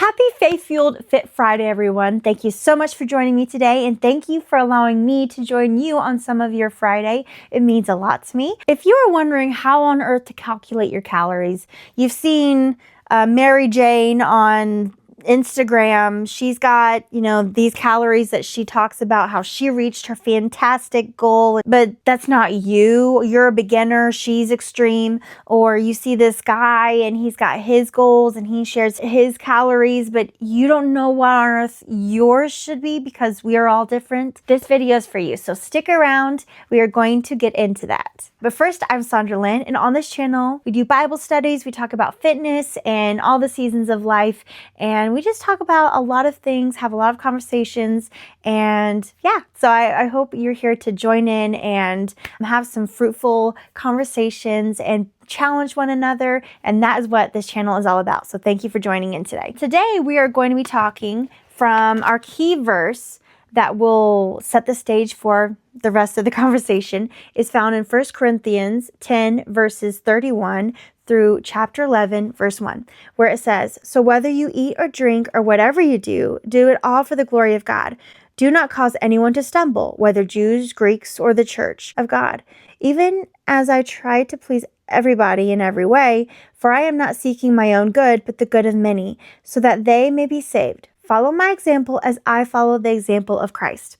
Happy Faith-Fueled Fit Friday, everyone. Thank you so much for joining me today, and thank you for allowing me to join you on some of your Friday. It means a lot to me. If you are wondering how on earth to calculate your calories, you've seen Mary Jane on Instagram. She's got, these calories that she talks about how she reached her fantastic goal, but that's not you. You're a beginner. She's extreme. Or you see this guy and he's got his goals and he shares his calories, but you don't know what on earth yours should be because we are all different. This video is for you. So stick around. We are going to get into that. But first, I'm Sandra Lynn, and on this channel, we do Bible studies. We talk about fitness and all the seasons of life. And we just talk about a lot of things, have a lot of conversations, and yeah, so I hope you're here to join in and have some fruitful conversations and challenge one another, and that is what this channel is all about. So thank you for joining in today. Today, we are going to be talking from our key verse that will set the stage for the rest of the conversation. Is found in 1 Corinthians 10, verses 31 through chapter 11, verse 1, where it says, "So whether you eat or drink or whatever you do, do it all for the glory of God. Do not cause anyone to stumble, whether Jews, Greeks, or the church of God, even as I try to please everybody in every way, for I am not seeking my own good, but the good of many, so that they may be saved. Follow my example as I follow the example of Christ."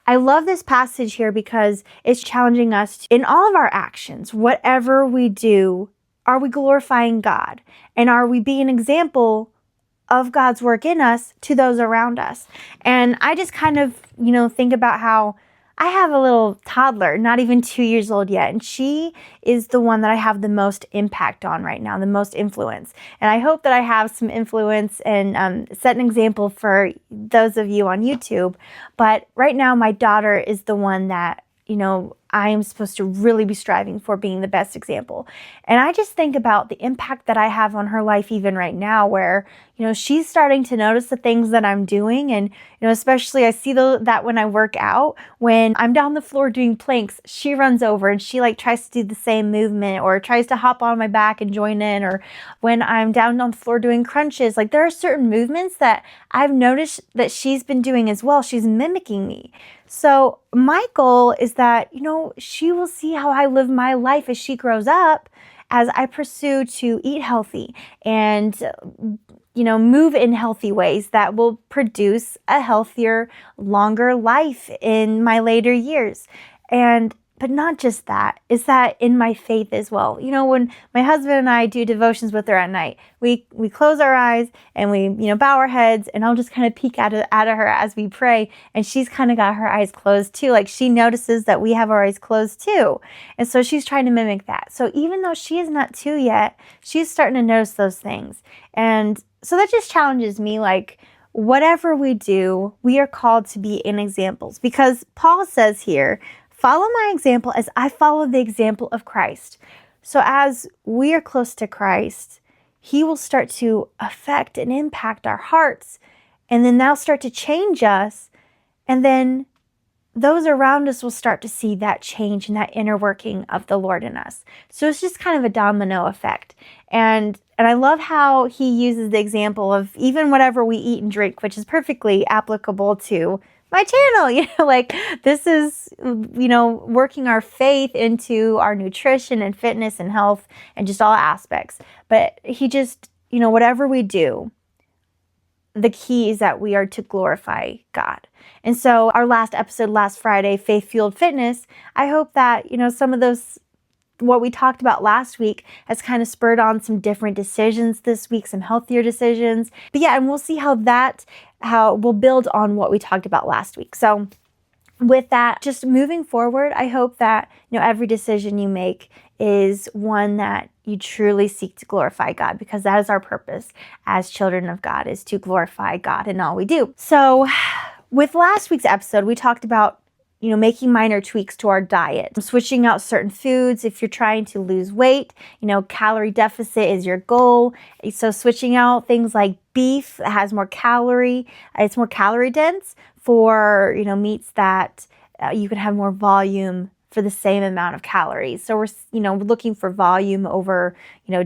I love this passage here because it's challenging us in all of our actions. Whatever we do, are we glorifying God? And are we being an example of God's work in us to those around us? And I just kind of, think about how I have a little toddler, not even 2 years old yet, and she is the one that I have the most impact on right now, the most influence. And I hope that I have some influence and set an example for those of you on YouTube. But right now, my daughter is the one that, I am supposed to really be striving for being the best example. And I just think about the impact that I have on her life even right now where, she's starting to notice the things that I'm doing. And, especially I see that when I work out, when I'm down the floor doing planks, she runs over and she tries to do the same movement or tries to hop on my back and join in. Or when I'm down on the floor doing crunches, there are certain movements that I've noticed that she's been doing as well. She's mimicking me. So my goal is that, she will see how I live my life as she grows up, as I pursue to eat healthy and, move in healthy ways that will produce a healthier, longer life in my later years. But not just that, is that in my faith as well. When my husband and I do devotions with her at night, we close our eyes and we, bow our heads, and I'll just kind of peek out of her as we pray. And she's kind of got her eyes closed too. She notices that we have our eyes closed too. And so she's trying to mimic that. So even though she is not 2 yet, she's starting to notice those things. And so that just challenges me, whatever we do, we are called to be in examples, because Paul says here, "Follow my example as I follow the example of Christ." So as we are close to Christ, he will start to affect and impact our hearts, and then that'll start to change us, and then those around us will start to see that change and that inner working of the Lord in us. So it's just kind of a domino effect. And I love how he uses the example of even whatever we eat and drink, which is perfectly applicable to my channel. This is, working our faith into our nutrition and fitness and health and just all aspects. But he just, whatever we do, the key is that we are to glorify God. And so our last episode last Friday, Faith Fueled Fitness, I hope that, some of those, what we talked about last week has kind of spurred on some different decisions this week, some healthier decisions. But yeah, and we'll see how we'll build on what we talked about last week. So with that, just moving forward, I hope that, every decision you make is one that you truly seek to glorify God, because that is our purpose as children of God, is to glorify God in all we do. So with last week's episode, we talked about making minor tweaks to our diet, switching out certain foods if you're trying to lose weight. Calorie deficit is your goal. So switching out things like beef that has more calorie, it's more calorie dense, for, meats that you can have more volume for the same amount of calories. So we're, looking for volume over,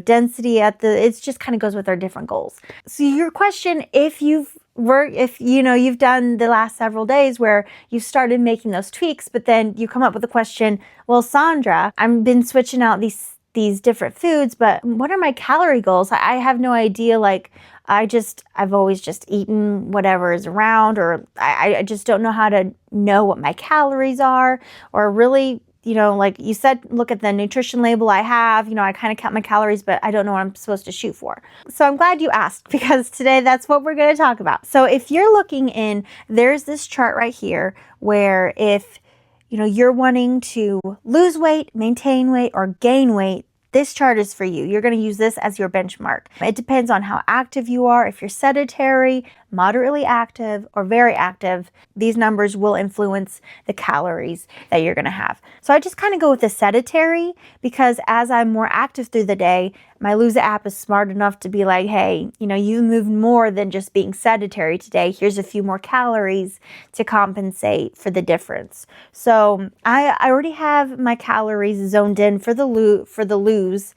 density it just kind of goes with our different goals. So your question, if you've done the last several days where you started making those tweaks, but then you come up with the question, well, Sandra, I've been switching out these different foods, but what are my calorie goals? I have no idea. Like, I've always just eaten whatever is around, or I just don't know how to know what my calories are, or really, like you said, look at the nutrition label I have, I kind of count my calories, but I don't know what I'm supposed to shoot for. So I'm glad you asked, because today that's what we're going to talk about. So if you're looking there's this chart right here where if, you're wanting to lose weight, maintain weight, or gain weight, this chart is for you. You're going to use this as your benchmark. It depends on how active you are. If you're sedentary, moderately active, or very active, these numbers will influence the calories that you're going to have. So I just kind of go with the sedentary, because as I'm more active through the day, my Lose It app is smart enough to be like, hey, you moved more than just being sedentary today. Here's a few more calories to compensate for the difference. So I already have my calories zoned in for the lose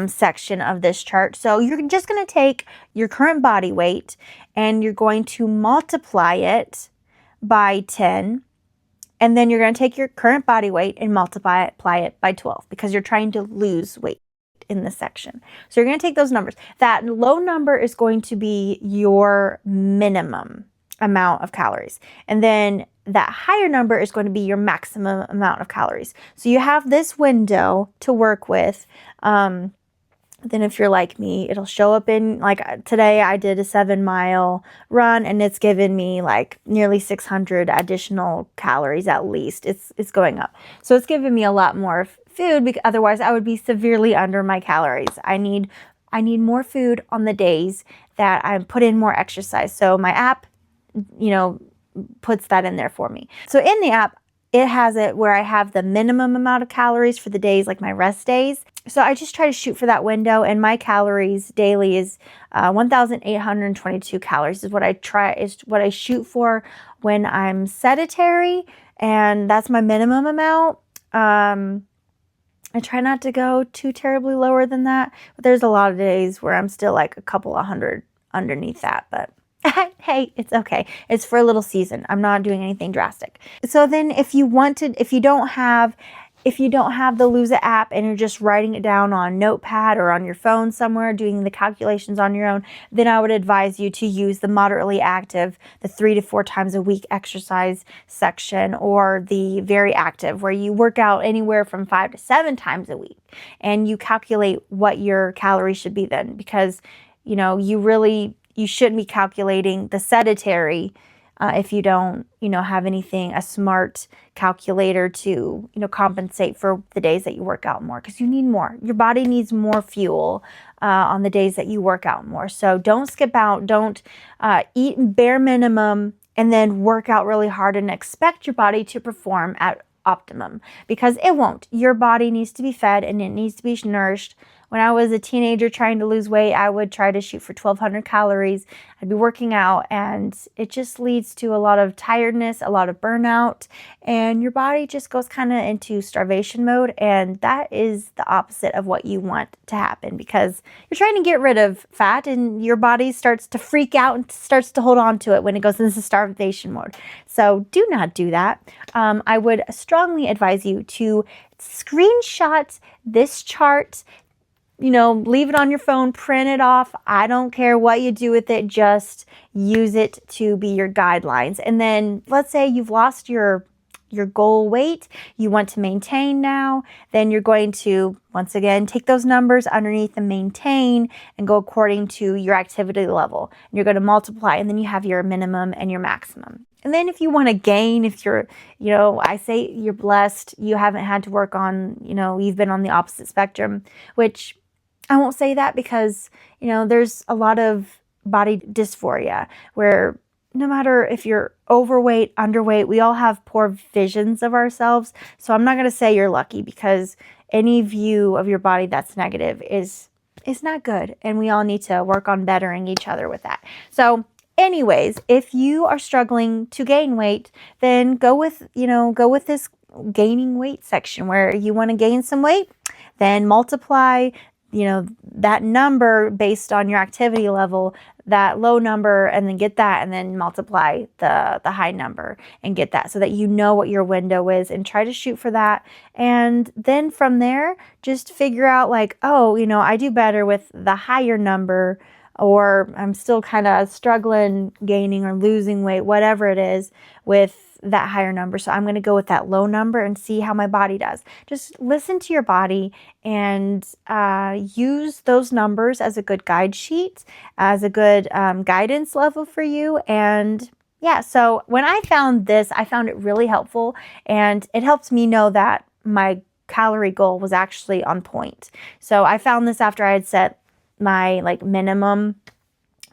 section of this chart. So you're just going to take your current body weight and you're going to multiply it by 10. And then you're going to take your current body weight and multiply it by 12, because you're trying to lose weight in this section. So you're going to take those numbers. That low number is going to be your minimum amount of calories. And then that higher number is going to be your maximum amount of calories. So you have this window to work with. Then if you're like me, it'll show up in, like today I did a 7-mile run and it's given me like nearly 600 additional calories at least. It's going up. So it's giving me a lot more food, because otherwise I would be severely under my calories. I need more food on the days that I put in more exercise. So my app, puts that in there for me. So in the app, it has it where I have the minimum amount of calories for the days, like my rest days. So I just try to shoot for that window, and my calories daily is 1,822 calories is what I shoot for when I'm sedentary, and that's my minimum amount. I try not to go too terribly lower than that, but there's a lot of days where I'm still like a couple of hundred underneath that, but hey, it's okay. It's for a little season. I'm not doing anything drastic. So then if you don't have the Lose It app and you're just writing it down on Notepad or on your phone somewhere, doing the calculations on your own, then I would advise you to use the moderately active, the 3 to 4 times a week exercise section, or the very active, where you work out anywhere from 5 to 7 times a week. And you calculate what your calories should be then, because, you shouldn't be calculating the sedentary if you don't, have a smart calculator to, compensate for the days that you work out more, because you need more. Your body needs more fuel on the days that you work out more. So don't skip out. Don't eat bare minimum and then work out really hard and expect your body to perform at optimum, because it won't. Your body needs to be fed and it needs to be nourished. When I was a teenager trying to lose weight, I would try to shoot for 1,200 calories. I'd be working out, and it just leads to a lot of tiredness, a lot of burnout, and your body just goes kind of into starvation mode. And that is the opposite of what you want to happen, because you're trying to get rid of fat and your body starts to freak out and starts to hold on to it when it goes into starvation mode. So do not do that. I would strongly advise you to screenshot this chart, leave it on your phone, print it off. I don't care what you do with it. Just use it to be your guidelines. And then let's say you've lost your goal weight, you want to maintain now, then you're going to, once again, take those numbers underneath the maintain and go according to your activity level. And you're going to multiply, and then you have your minimum and your maximum. And then if you want to gain, if you're, I say you're blessed, you haven't had to work on, you've been on the opposite spectrum, which I won't say that, because, there's a lot of body dysphoria where no matter if you're overweight, underweight, we all have poor visions of ourselves. So I'm not going to say you're lucky, because any view of your body that's negative is not good. And we all need to work on bettering each other with that. So anyways, if you are struggling to gain weight, then go with this gaining weight section where you want to gain some weight, then multiply, that number based on your activity level, that low number, and then get that, and then multiply the high number and get that, so that you know what your window is, and try to shoot for that. And then from there, just figure out like, oh, I do better with the higher number, or I'm still kind of struggling gaining or losing weight, whatever it is, with that higher number. So I'm going to go with that low number and see how my body does. Just listen to your body and use those numbers as a good guide sheet, as a good guidance level for you. And yeah, so when I found this, I found it really helpful, and it helped me know that my calorie goal was actually on point. So I found this after I had set my minimum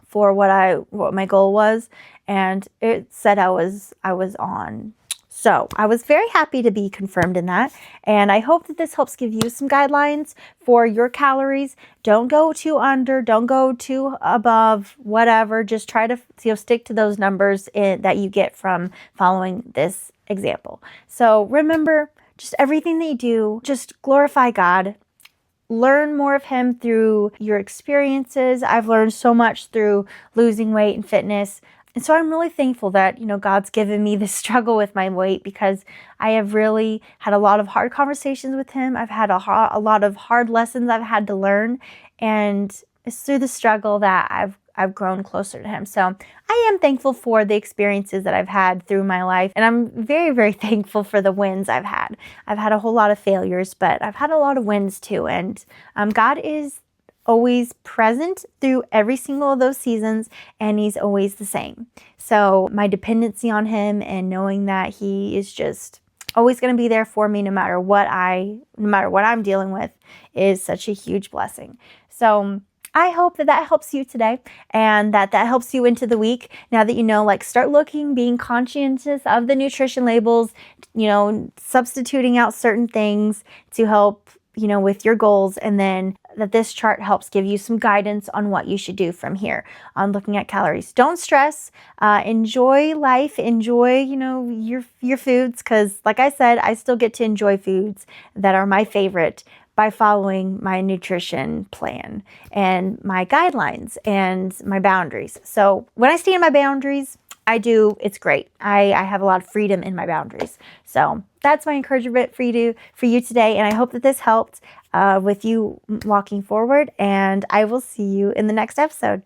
for what my goal was, and it said I was on. So I was very happy to be confirmed in that, and I hope that this helps give you some guidelines for your calories. Don't go too under, don't go too above, whatever. Just try to stick to those numbers that you get from following this example. So remember, just everything that you do, just glorify God. Learn more of Him through your experiences. I've learned so much through losing weight and fitness. And so I'm really thankful that, God's given me this struggle with my weight, because I have really had a lot of hard conversations with Him. I've had a lot of hard lessons I've had to learn. And it's through the struggle that I've grown closer to Him. So I am thankful for the experiences that I've had through my life. And I'm very, very thankful for the wins I've had. I've had a whole lot of failures, but I've had a lot of wins too. And God is always present through every single of those seasons, and He's always the same. So my dependency on Him and knowing that He is just always going to be there for me no matter what I'm dealing with is such a huge blessing. So I hope that helps you today, and that helps you into the week. Now that start looking, being conscientious of the nutrition labels, substituting out certain things to help, with your goals, and then that this chart helps give you some guidance on what you should do from here on looking at calories. Don't stress, enjoy life, enjoy, your foods, because like I said, I still get to enjoy foods that are my favorite by following my nutrition plan and my guidelines and my boundaries. So when I stay in my boundaries, it's great. I have a lot of freedom in my boundaries. So that's my encouragement for you today. And I hope that this helped with you walking forward. And I will see you in the next episode.